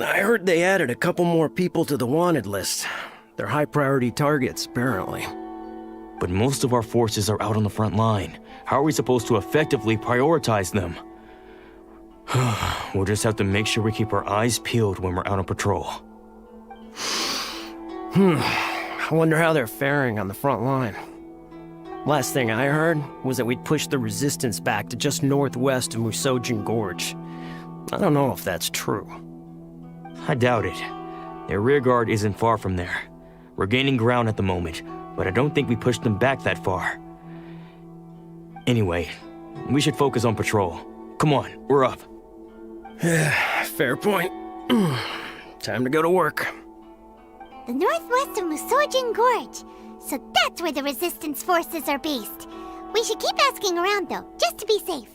I heard they added a couple more people to the wanted list. They're high-priority targets, apparently. But most of our forces are out on the front line. How are we supposed to effectively prioritize them? We'll just have to make sure we keep our eyes peeled when we're out on patrol. I wonder how they're faring on the front line. Last thing I heard was that we'd pushed the Resistance back to just northwest of Musojin Gorge. I don't know if that's true. I doubt it. Their rearguard isn't far from there. We're gaining ground at the moment, but I don't think we pushed them back that far. Anyway, we should focus on patrol. Come on, we're up. Fair point. Time to go to work. The northwest of Musojin Gorge. So that's where the Resistance forces are based. We should keep asking around, though, just to be safe.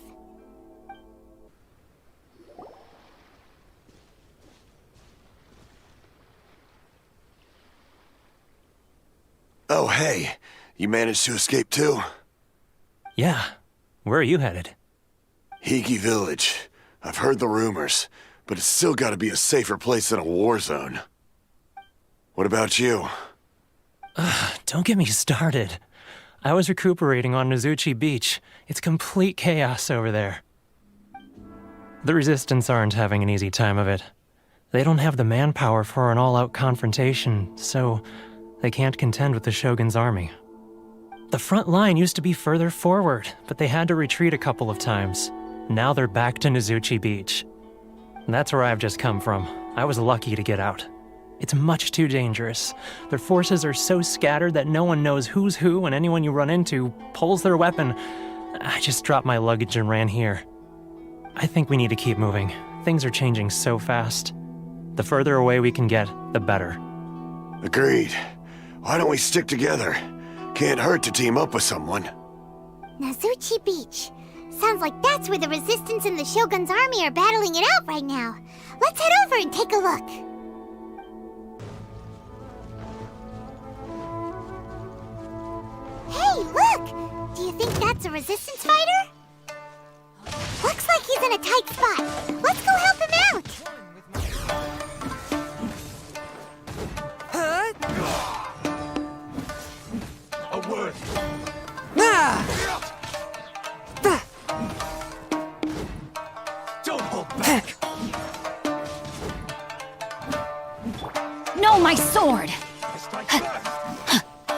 Oh, hey. You managed to escape too? Yeah. Where are you headed? Higi Village. I've heard the rumors, but it's still gotta be a safer place than a war zone. What about you? Don't get me started. I was recuperating on Nozuchi Beach. It's complete chaos over there. The Resistance aren't having an easy time of it. They don't have the manpower for an all-out confrontation, so they can't contend with the Shogun's army. The front line used to be further forward, but they had to retreat a couple of times. Now they're back to Nozuchi Beach. That's where I've just come from. I was lucky to get out. It's much too dangerous. Their forces are so scattered that no one knows who's who, and anyone you run into pulls their weapon. I just dropped my luggage and ran here. I think we need to keep moving. Things are changing so fast. The further away we can get, the better. Agreed. Why don't we stick together? Can't hurt to team up with someone. Nozuchi Beach. Sounds like that's where the Resistance and the Shogun's army are battling it out right now. Let's head over and take a look. Hey, look! Do you think that's a Resistance fighter? Looks like he's in a tight spot. Let's go help him out! A word. Don't hold back. No, my sword!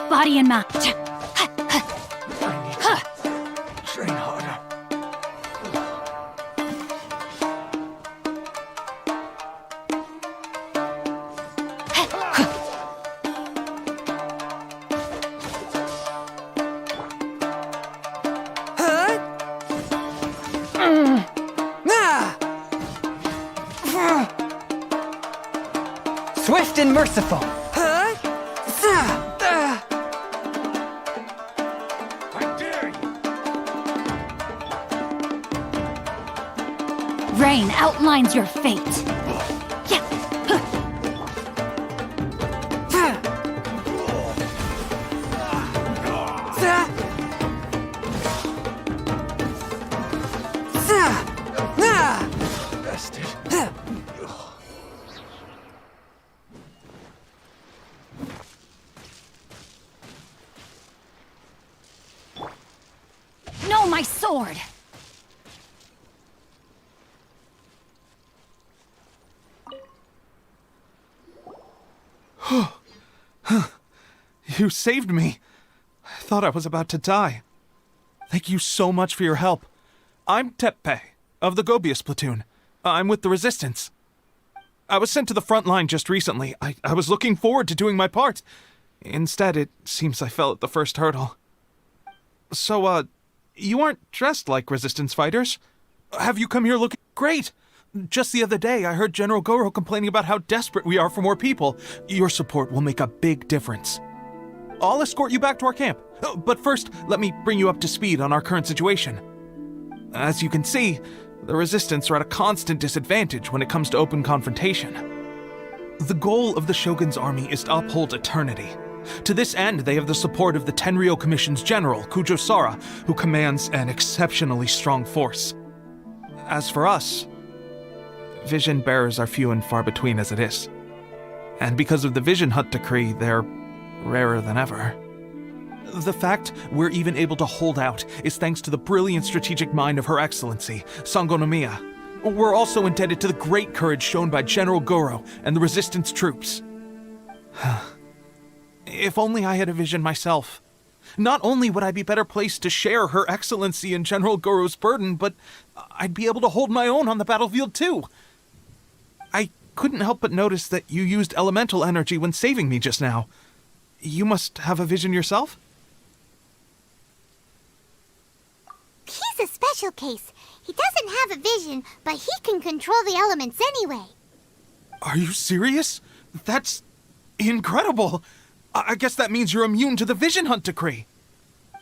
Body and mind. Train harder. Swift and merciful. Rain outlines your fate. No, my sword! You saved me. I thought I was about to die. Thank you so much for your help. I'm Teppei, of the Gobius platoon. I'm with the Resistance. I was sent to the front line just recently. I was looking forward to doing my part. Instead, it seems I fell at the first hurdle. So, you aren't dressed like Resistance fighters? Have you come here looking great? Just the other day, I heard General Gorou complaining about how desperate we are for more people. Your support will make a big difference. I'll escort you back to our camp. But first, let me bring you up to speed on our current situation. As you can see, the Resistance are at a constant disadvantage when it comes to open confrontation. The goal of the Shogun's army is to uphold eternity. To this end, they have the support of the Tenryo Commission's general, Kujo Sara, who commands an exceptionally strong force. As for us, vision bearers are few and far between as it is. And because of the Vision Hunt decree, they're rarer than ever. The fact we're even able to hold out is thanks to the brilliant strategic mind of Her Excellency, Sangonomiya. We're also indebted to the great courage shown by General Gorou and the Resistance troops. If only I had a vision myself. Not only would I be better placed to share Her Excellency and General Gorou's burden, but I'd be able to hold my own on the battlefield too. I couldn't help but notice that you used elemental energy when saving me just now. You must have a vision yourself? He's a special case. He doesn't have a vision, but he can control the elements anyway. Are you serious? That's incredible. I guess that means you're immune to the Vision Hunt decree.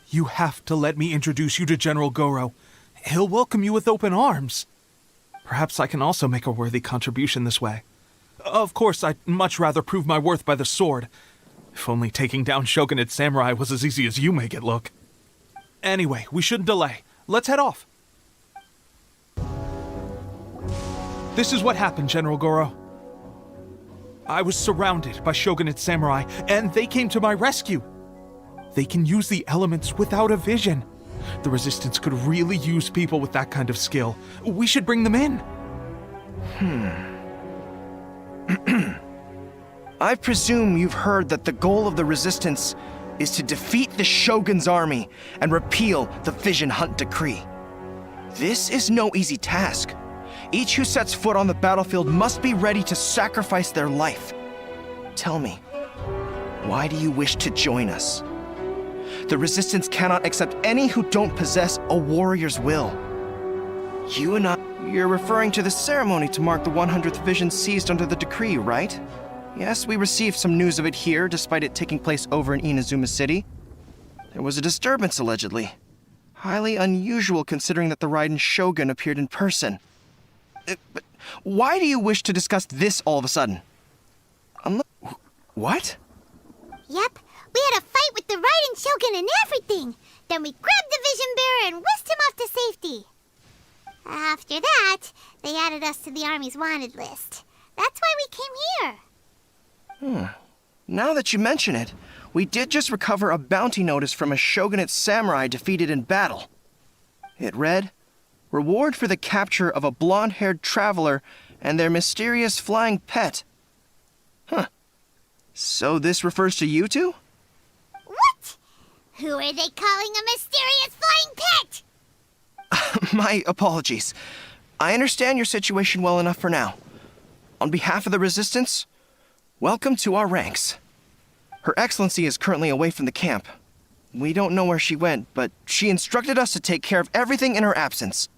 You have to let me introduce you to General Gorou. He'll welcome you with open arms. Perhaps I can also make a worthy contribution this way. Of course, I'd much rather prove my worth by the sword. If only taking down Shogunate samurai was as easy as you make it look. Anyway, we shouldn't delay. Let's head off. This is what happened, General Gorou. I was surrounded by Shogunate samurai, and they came to my rescue. They can use the elements without a vision. The Resistance could really use people with that kind of skill. We should bring them in. I presume you've heard that the goal of the Resistance is to defeat the Shogun's army and repeal the Vision Hunt decree. This is no easy task. Each who sets foot on the battlefield must be ready to sacrifice their life. Tell me, why do you wish to join us? The Resistance cannot accept any who don't possess a warrior's will. You and I... You're referring to the ceremony to mark the 100th vision seized under the decree, right? Yes, we received some news of it here, despite it taking place over in Inazuma City. There was a disturbance, allegedly. Highly unusual considering that the Raiden Shogun appeared in person. But why do you wish to discuss this all of a sudden? What? Yep, we had a fight with the Raiden Shogun and everything. Then we grabbed the Vision Bearer and whisked him off to safety. After that, they added us to the Army's wanted list. That's why we came here. Now that you mention it, we did just recover a bounty notice from a Shogunate samurai defeated in battle. It read, "Reward for the capture of a blonde-haired traveler and their mysterious flying pet." So this refers to you two? What? Who are they calling a mysterious flying pet? My apologies. I understand your situation well enough for now. On behalf of the Resistance, welcome to our ranks. Her Excellency is currently away from the camp. We don't know where she went, but she instructed us to take care of everything in her absence.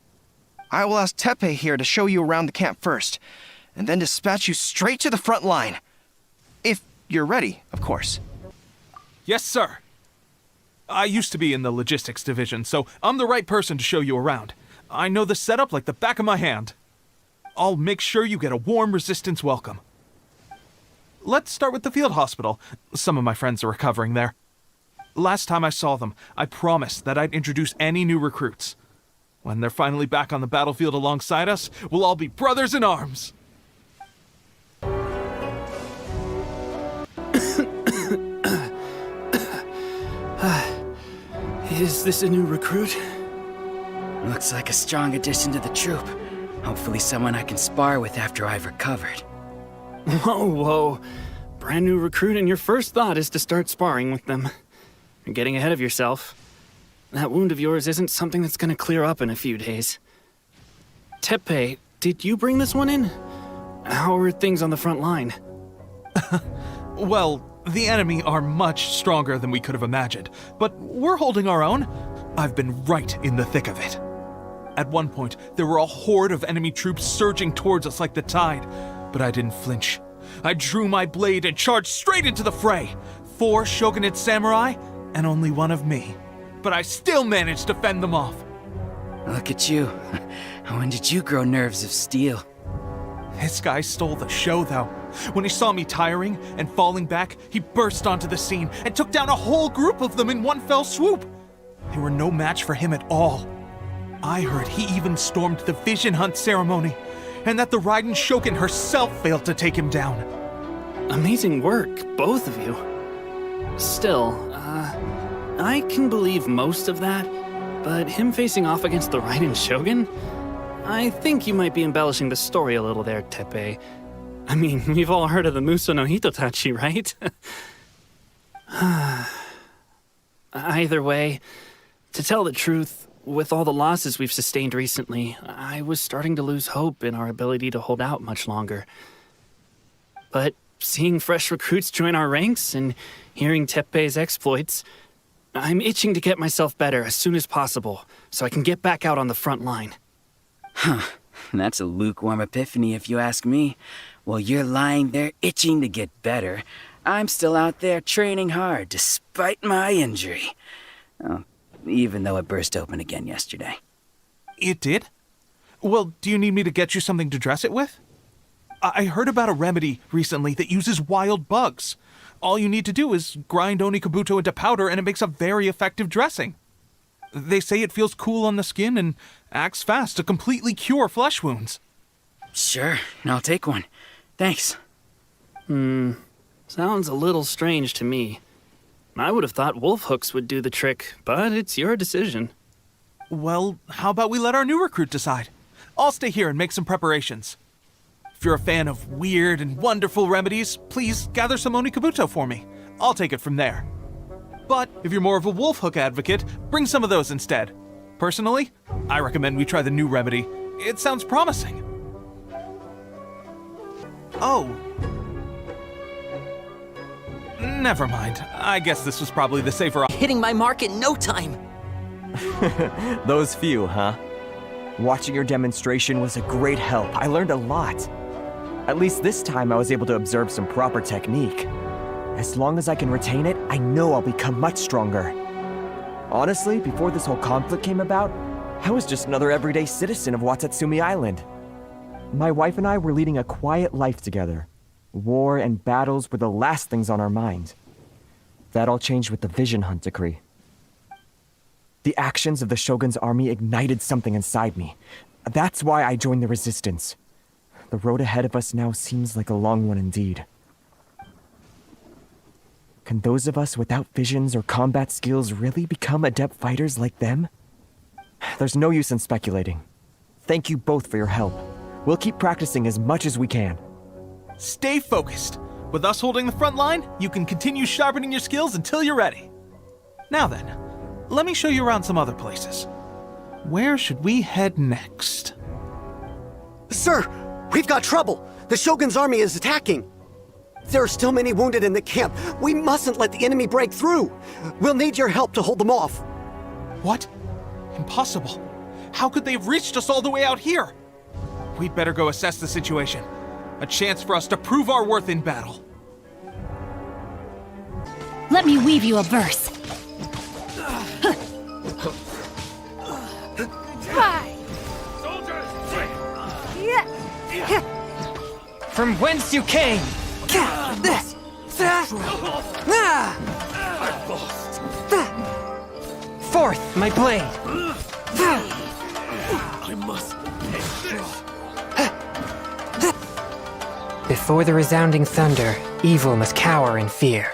I will ask Teppei here to show you around the camp first, and then dispatch you straight to the front line. If you're ready, of course. Yes, sir. I used to be in the logistics division, so I'm the right person to show you around. I know the setup like the back of my hand. I'll make sure you get a warm Resistance welcome. Let's start with the field hospital. Some of my friends are recovering there. Last time I saw them, I promised that I'd introduce any new recruits. When they're finally back on the battlefield alongside us, we'll all be brothers in arms. Is this a new recruit? Looks like a strong addition to the troop. Hopefully someone I can spar with after I've recovered. Whoa. Brand new recruit and your first thought is to start sparring with them. You're getting ahead of yourself. That wound of yours isn't something that's gonna clear up in a few days. Teppei, did you bring this one in? How are things on the front line? Well, the enemy are much stronger than we could have imagined, but we're holding our own. I've been right in the thick of it. At one point, there were a horde of enemy troops surging towards us like the tide, but I didn't flinch. I drew my blade and charged straight into the fray. 4 Shogunate samurai, and only one of me. But I still managed to fend them off. Look at you. When did you grow nerves of steel? This guy stole the show, though. When he saw me tiring and falling back, he burst onto the scene and took down a whole group of them in one fell swoop. They were no match for him at all. I heard he even stormed the Vision Hunt ceremony. and that the Raiden Shogun herself failed to take him down. Amazing work, both of you. Still, I can believe most of that, but him facing off against the Raiden Shogun? I think you might be embellishing the story a little there, Teppei. I mean, we've all heard of the Muso no Hitotachi, right? Either way, to tell the truth, with all the losses we've sustained recently, I was starting to lose hope in our ability to hold out much longer. But seeing fresh recruits join our ranks and hearing Teppei's exploits, I'm itching to get myself better as soon as possible so I can get back out on the front line. Huh. That's a lukewarm epiphany if you ask me. While you're lying there itching to get better, I'm still out there training hard despite my injury. Oh, even though it burst open again yesterday. It did? Well, do you need me to get you something to dress it with? I heard about a remedy recently that uses wild bugs. All you need to do is grind Onikabuto into powder and it makes a very effective dressing. They say it feels cool on the skin and acts fast to completely cure flesh wounds. Sure, I'll take one. Thanks. Sounds a little strange to me. I would have thought wolf hooks would do the trick, but it's your decision. Well, how about we let our new recruit decide? I'll stay here and make some preparations. If you're a fan of weird and wonderful remedies, please gather some Onikabuto for me. I'll take it from there. But if you're more of a wolf hook advocate, bring some of those instead. Personally, I recommend we try the new remedy. It sounds promising. Oh. Never mind. I guess this was probably the safer option. Hitting my mark in no time. Those few, huh? Watching your demonstration was a great help. I learned a lot. At least this time I was able to observe some proper technique. As long as I can retain it, I know I'll become much stronger. Honestly, before this whole conflict came about, I was just another everyday citizen of Watatsumi Island. My wife and I were leading a quiet life together. War and battles were the last things on our mind. That all changed with the Vision Hunt decree. The actions of the Shogun's army ignited something inside me. That's why I joined the Resistance. The road ahead of us now seems like a long one indeed. Can those of us without visions or combat skills really become adept fighters like them? There's no use in speculating. Thank you both for your help. We'll keep practicing as much as we can. Stay focused. With us holding the front line, you can continue sharpening your skills until you're ready. Now then, let me show you around some other places. Where should we head next? Sir, we've got trouble. The Shogun's army is attacking. There are still many wounded in the camp. We mustn't let the enemy break through. We'll need your help to hold them off. What? Impossible. How could they have reached us all the way out here? We'd better go assess the situation. A chance for us to prove our worth in battle. Let me weave you a verse. From whence you came! Forth, my blade! I must Before the resounding thunder, evil must cower in fear.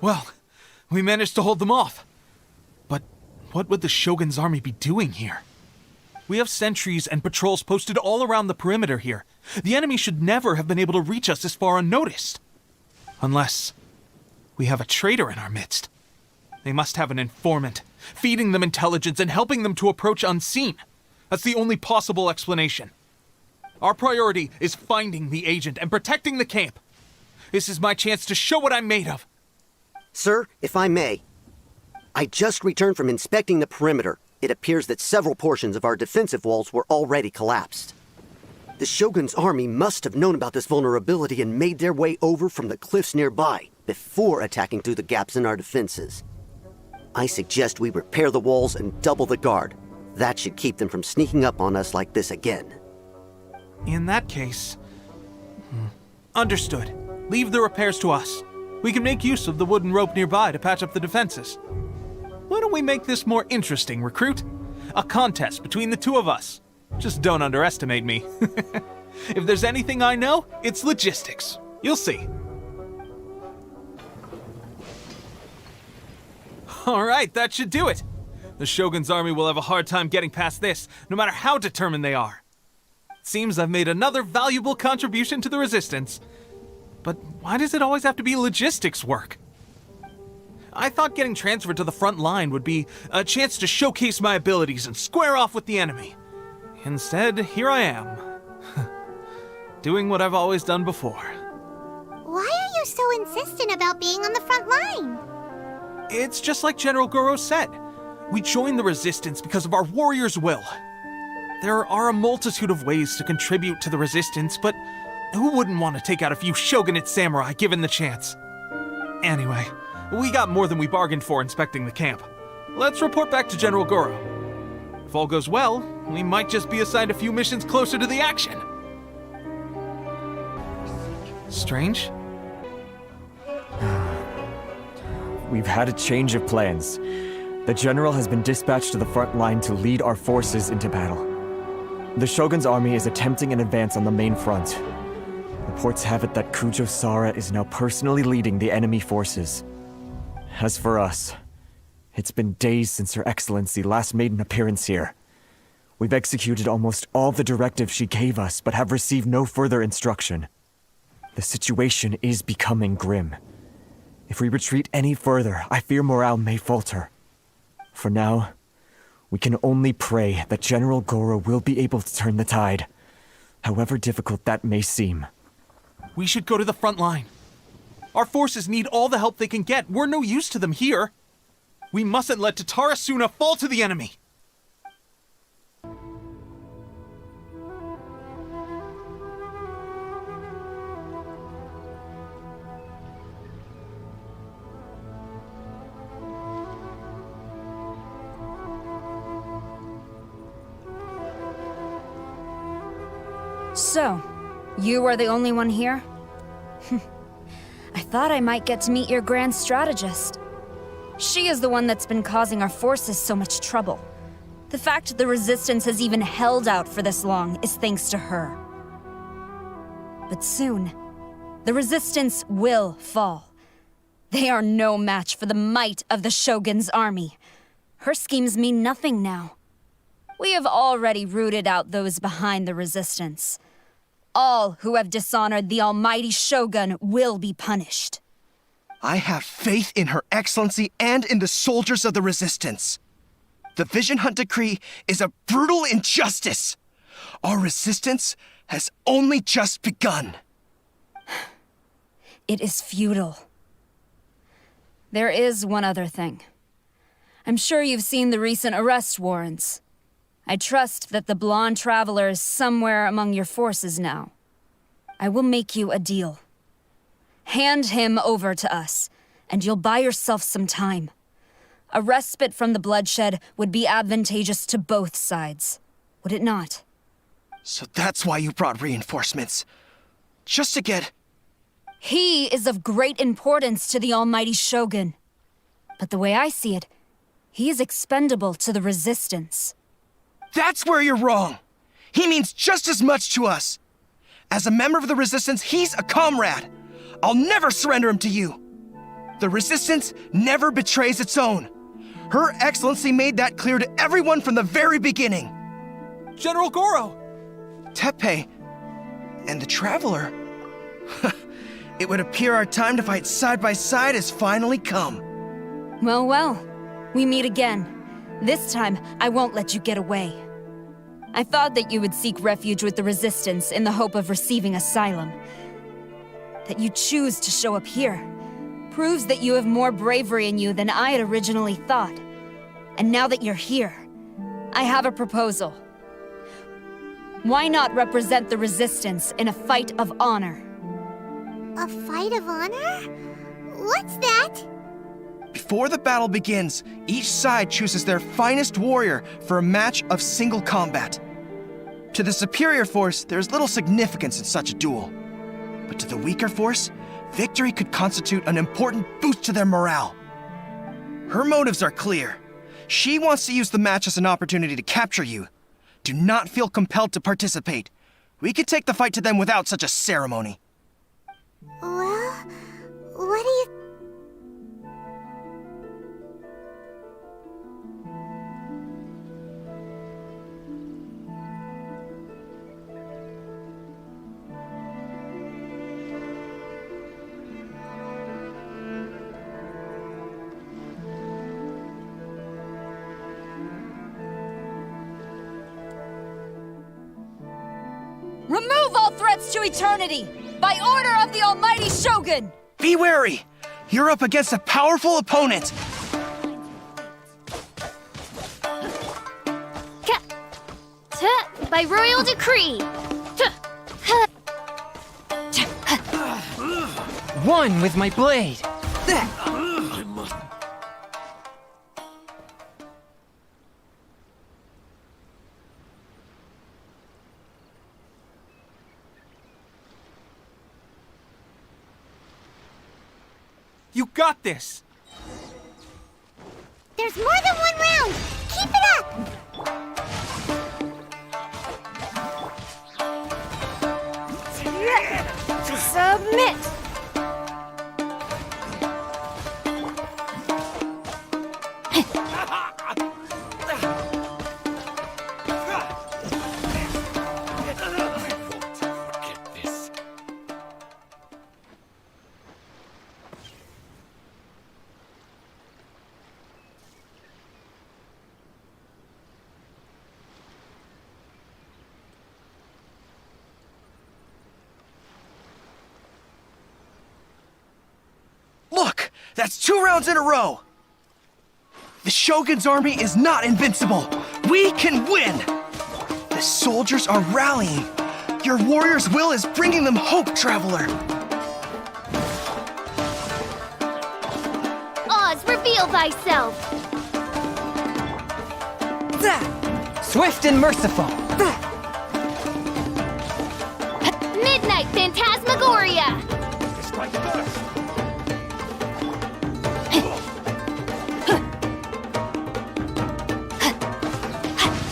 Well, we managed to hold them off. But what would the Shogun's army be doing here? We have sentries and patrols posted all around the perimeter here. The enemy should never have been able to reach us this far unnoticed. Unless we have a traitor in our midst. They must have an informant, feeding them intelligence and helping them to approach unseen. That's the only possible explanation. Our priority is finding the agent and protecting the camp. This is my chance to show what I'm made of. Sir, if I may, I just returned from inspecting the perimeter. It appears that several portions of our defensive walls were already collapsed. The Shogun's army must have known about this vulnerability and made their way over from the cliffs nearby before attacking through the gaps in our defenses. I suggest we repair the walls and double the guard. That should keep them from sneaking up on us like this again. In that case... Understood. Leave the repairs to us. We can make use of the wooden rope nearby to patch up the defenses. Why don't we make this more interesting, recruit? A contest between the two of us. Just don't underestimate me. If there's anything I know, it's logistics. You'll see. Alright, that should do it. The Shogun's army will have a hard time getting past this, no matter how determined they are. Seems I've made another valuable contribution to the Resistance. But why does it always have to be logistics work? I thought getting transferred to the front line would be a chance to showcase my abilities and square off with the enemy. Instead, here I am. Doing what I've always done before. Why are you so insistent about being on the front line? It's just like General Gorou said. We joined the Resistance because of our warriors' will. There are a multitude of ways to contribute to the Resistance, but who wouldn't want to take out a few shogunate samurai given the chance? Anyway, we got more than we bargained for inspecting the camp. Let's report back to General Gorou. If all goes well, we might just be assigned a few missions closer to the action. Strange? We've had a change of plans. The general has been dispatched to the front line to lead our forces into battle. The Shogun's army is attempting an advance on the main front. Reports have it that Kujo Sara is now personally leading the enemy forces. As for us, it's been days since Her Excellency last made an appearance here. We've executed almost all the directives she gave us, but have received no further instruction. The situation is becoming grim. If we retreat any further, I fear morale may falter. For now, we can only pray that General Gorou will be able to turn the tide, however difficult that may seem. We should go to the front line. Our forces need all the help they can get. We're no use to them here. We mustn't let Tatarasuna fall to the enemy. So, you are the only one here? I thought I might get to meet your grand strategist. She is the one that's been causing our forces so much trouble. The fact the Resistance has even held out for this long is thanks to her. But soon, the Resistance will fall. They are no match for the might of the Shogun's army. Her schemes mean nothing now. We have already rooted out those behind the Resistance. All who have dishonored the almighty Shogun will be punished. I have faith in Her Excellency and in the soldiers of the Resistance. The Vision Hunt Decree is a brutal injustice. Our resistance has only just begun. It is futile. There is one other thing. I'm sure you've seen the recent arrest warrants. I trust that the blonde traveler is somewhere among your forces now. I will make you a deal. Hand him over to us, and you'll buy yourself some time. A respite from the bloodshed would be advantageous to both sides, would it not? So that's why you brought reinforcements. Just to get... He is of great importance to the almighty Shogun. But the way I see it, he is expendable to the Resistance. That's where you're wrong. He means just as much to us. As a member of the Resistance, he's a comrade. I'll never surrender him to you. The Resistance never betrays its own. Her Excellency made that clear to everyone from the very beginning. General Gorou! Teppei and the Traveler. It would appear our time to fight side by side has finally come. Well, well, we meet again. This time, I won't let you get away. I thought that you would seek refuge with the Resistance in the hope of receiving asylum. That you choose to show up here proves that you have more bravery in you than I had originally thought. And now that you're here, I have a proposal. Why not represent the Resistance in a fight of honor? A fight of honor? What's that? Before the battle begins, each side chooses their finest warrior for a match of single combat. To the superior force, there's little significance in such a duel. But to the weaker force, victory could constitute an important boost to their morale. Her motives are clear. She wants to use the match as an opportunity to capture you. Do not feel compelled to participate. We could take the fight to them without such a ceremony. Well, what do you... Remove all threats to eternity! By order of the Almighty Shogun! Be wary! You're up against a powerful opponent! By royal decree! One with my blade. You got this! There's more than one round! Keep it up! Submit! Look! That's 2 rounds in a row! The Shogun's army is not invincible! We can win! The soldiers are rallying! Your warrior's will is bringing them hope, Traveler! Oz, reveal thyself! Swift and merciful. Midnight Phantasmagoria!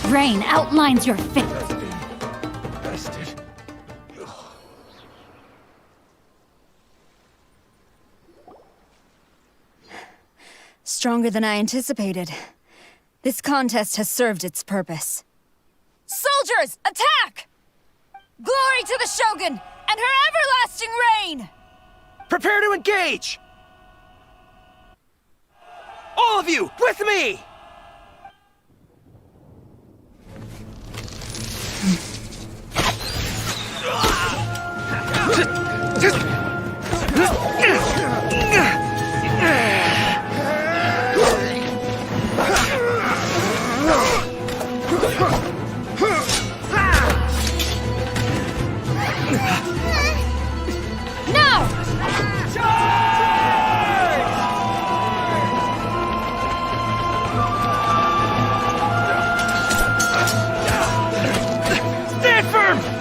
Rain outlines your fate. Stronger than I anticipated. This contest has served its purpose. Soldiers, attack! Glory to the Shogun and her everlasting reign! Prepare to engage! All of you, with me!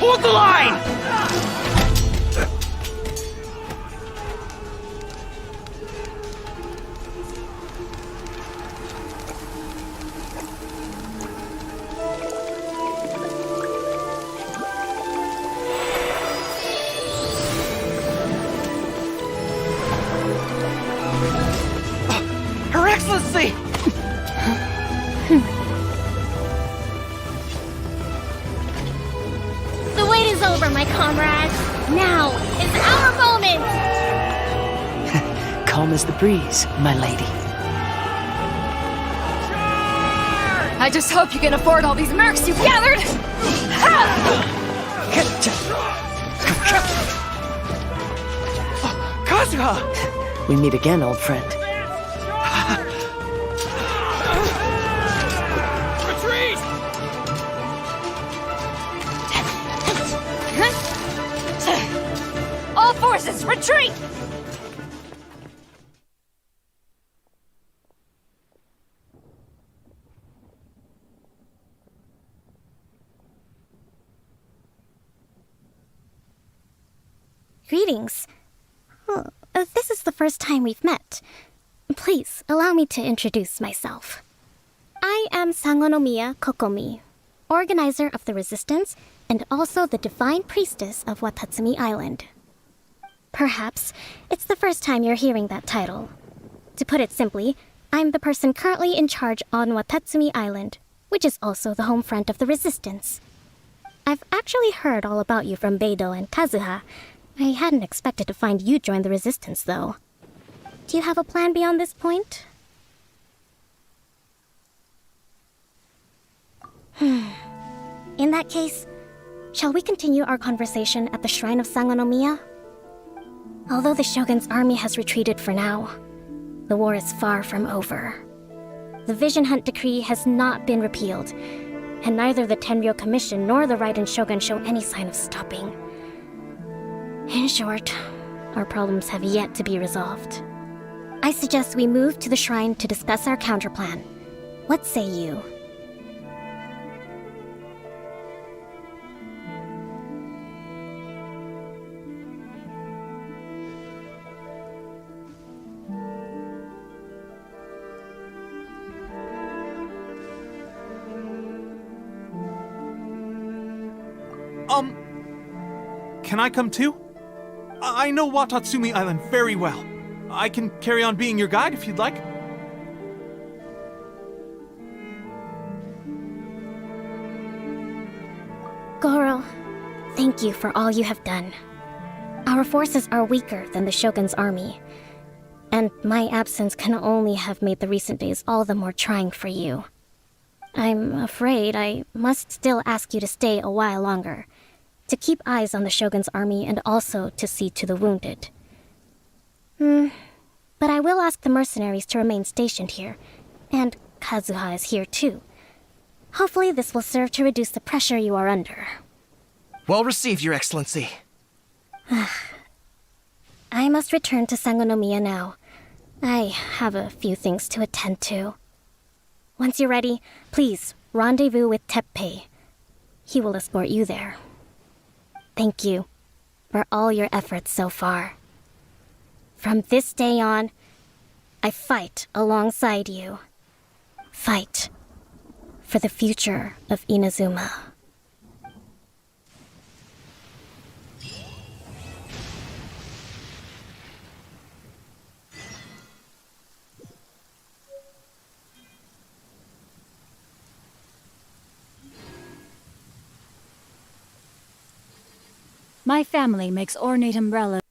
Hold the line! Her Excellency! The wait is over, my comrades. Now is our moment! Calm as the breeze, my lady. I just hope you can afford all these mercs you've gathered! Kazuha! We meet again, old friend. All forces, retreat! Greetings. Huh. first time we've met. Please, allow me to introduce myself. I am Sangonomiya Kokomi, organizer of the Resistance and also the Divine Priestess of Watatsumi Island. Perhaps it's the first time you're hearing that title. To put it simply, I'm the person currently in charge on Watatsumi Island, which is also the home front of the Resistance. I've actually heard all about you from Beidou and Kazuha. I hadn't expected to find you join the Resistance, though. Do you have a plan beyond this point? In that case, shall we continue our conversation at the Shrine of Sangonomiya? Although the Shogun's army has retreated for now, the war is far from over. The Vision Hunt Decree has not been repealed, and neither the Tenryo Commission nor the Raiden Shogun show any sign of stopping. In short, our problems have yet to be resolved. I suggest we move to the shrine to discuss our counterplan. What say you? Can I come too? I know Watatsumi Island very well. I can carry on being your guide if you'd like. Gorou, thank you for all you have done. Our forces are weaker than the Shogun's army, and my absence can only have made the recent days all the more trying for you. I'm afraid I must still ask you to stay a while longer, to keep eyes on the Shogun's army and also to see to the wounded. But I will ask the mercenaries to remain stationed here, and Kazuha is here too. Hopefully this will serve to reduce the pressure you are under. Well received, Your Excellency. I must return to Sangonomiya now. I have a few things to attend to. Once you're ready, please rendezvous with Teppei. He will escort you there. Thank you for all your efforts so far. From this day on, I fight alongside you. Fight for the future of Inazuma. My family makes ornate umbrellas.